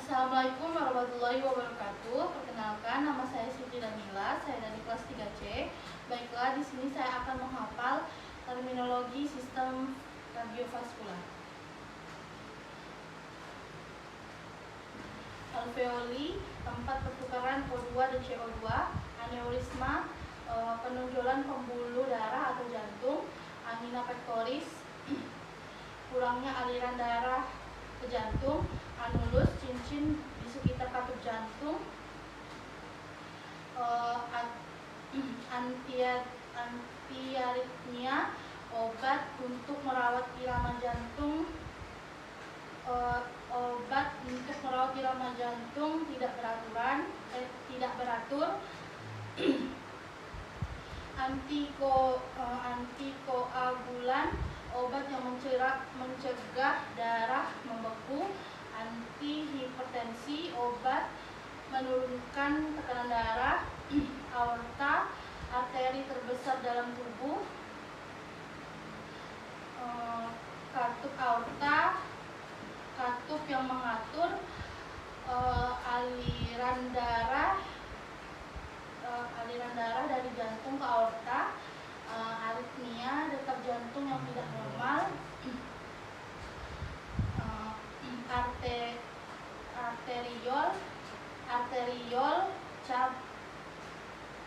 Assalamualaikum warahmatullahi wabarakatuh. Perkenalkan, nama saya Siti Danila, saya dari kelas 3C. Baiklah, di sini saya akan menghafal terminologi sistem kardiovaskular. Alveoli, tempat pertukaran O2 dan CO2. Aneurisma, penonjolan pembuluh darah atau jantung. Angina pectoris, kurangnya aliran darah ke jantung. Anulus, cincin di sekitar katup jantung. Antiaritmia, obat untuk merawat irama jantung. Obat untuk merawat irama jantung tidak beratur. Antikoagulan, obat yang mencegah darah membeku. Antihipertensi, obat menurunkan tekanan darah. Aorta, arteri terbesar dalam tubuh. Katup aorta, katup yang mengatur aliran darah dari jantung ke aorta. Aritmia, detak jantung yang tidak normal. Arteriol,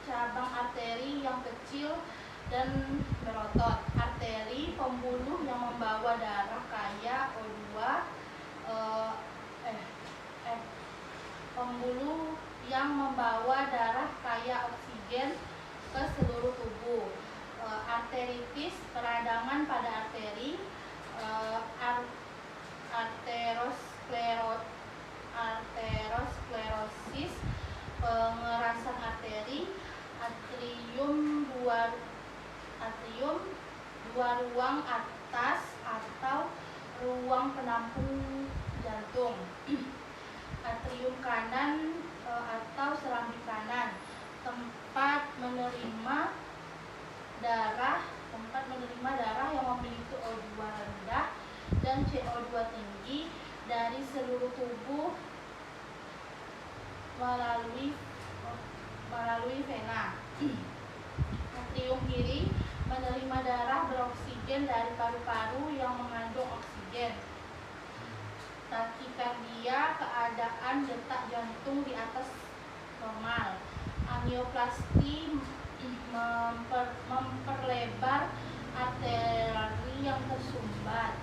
cabang arteri yang kecil dan berotot. Arteri, pembuluh yang membawa darah kaya O2, pembuluh yang membawa darah kaya oksigen ke seluruh tubuh. Arteritis, peradangan pada arteri. Aterosklerosis, pengerasan arteri. Atrium, dua ruang atas atau ruang penampung jantung. Atrium kanan atau serambi kanan, tempat menerima darah yang memiliki O2 rendah dan CO2 tinggi dari seluruh tubuh melalui vena. Atrium kiri, menerima darah beroksigen dari paru-paru yang mengandung oksigen. Takikardia, keadaan detak jantung di atas normal. Angioplasti, memperlebar arteri yang tersumbat.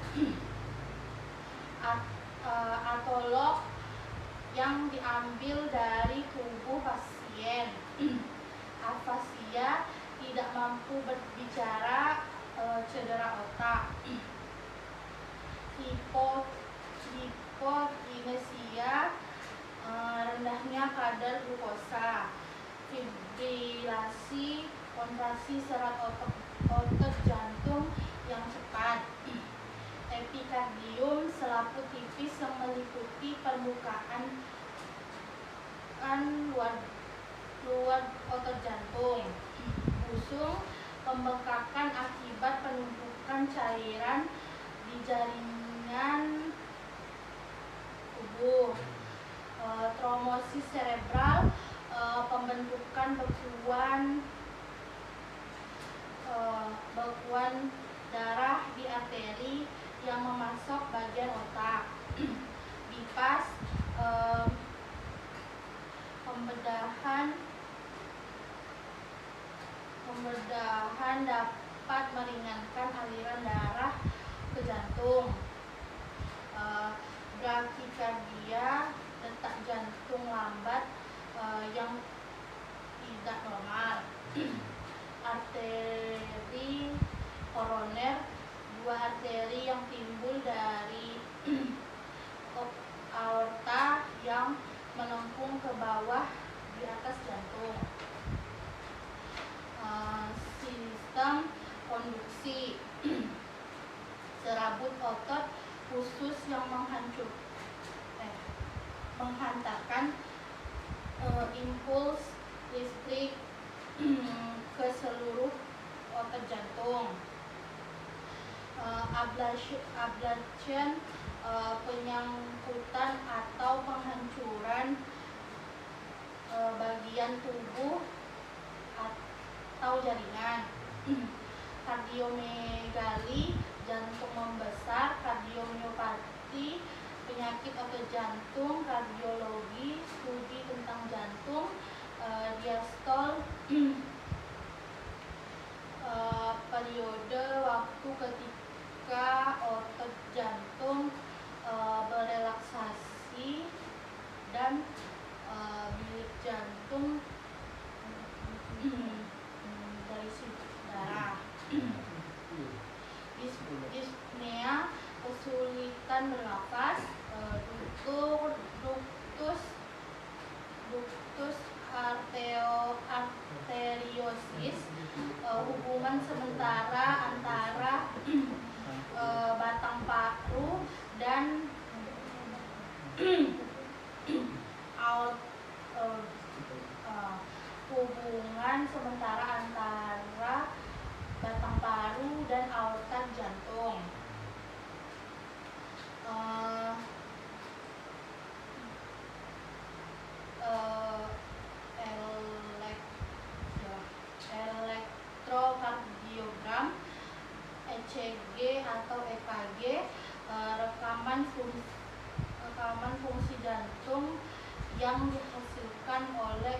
Atolog, yang diambil dari tubuh pasien. Afasia, tidak mampu berbicara, cedera otak. Hipokinesia, rendahnya kadar glukosa. Fibrilasi, kontraksi serat otot jantung yang cepat. Epikardium, selaput tipis yang meliputi permukaan luar otot jantung. Busung, pembengkakan akibat penumpukan cairan di jaringan tubuh. Trombosis cerebral, pembentukan bekuan darah di arteri yang memasok bagian otak. Bypass, pembedahan dapat meringankan aliran darah ke jantung. Brakikardia, detak jantung lambat yang tidak normal. Arteri koroner, dua arteri yang timbul dari aorta yang melengkung ke bawah di atas jantung. Sistem konduksi, serabut otot khusus yang menghantarkan impuls listrik ke seluruh otot jantung. Ablation, penyangkutan atau penghancuran bagian tubuh atau jaringan. Kardiomegali, jantung membesar. Kardiomiopati, penyakit otot jantung. Kardiologi, studi tentang jantung. Diastol, periode waktu ketika otot jantung berelaksasi dan bilik jantung berisi darah. Dyspnea, kesulitan bernafas. Ductus arteriosus, hubungan sementara antara batang paru dan hubungan sementara antara batang paru dan aorta jantung. Elektrokardiogram, ECG atau EKG, rekaman fungsi jantung yang dihasilkan oleh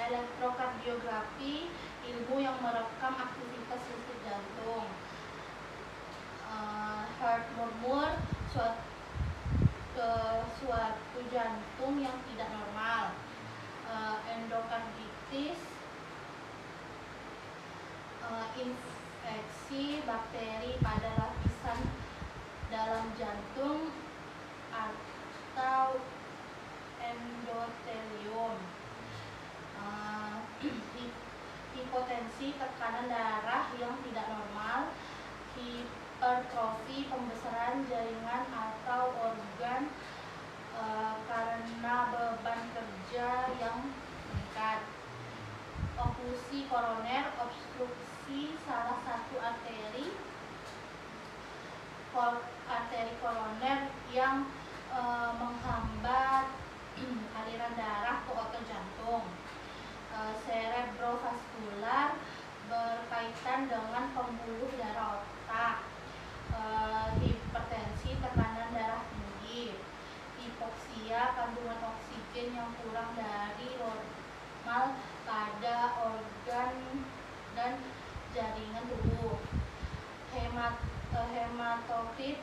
elektrokardiografi, ilmu yang merekam aktivitas listrik jantung. Heart murmur, suatu jantung yang tidak normal. Endokarditis, infeksi bakteri pada lapisan dalam jantung atau endotelium. Hipotensi, tekanan darah yang tidak normal. Hipertrofi, pembesaran jaringan atau organ karena beban kerja yang meningkat. Oklusi koroner, obstruksi salah satu arteri koroner yang menghambat aliran darah ke otot jantung. Cerebrovaskular, berkaitan dengan pembuluh darah otak. Hipertensi, tekanan darah tinggi. Hipoksia, kandungan oksigen yang kurang dari normal pada organ dan jaringan tubuh. Hematokrit,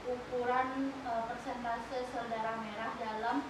ukuran persentase sel darah merah dalam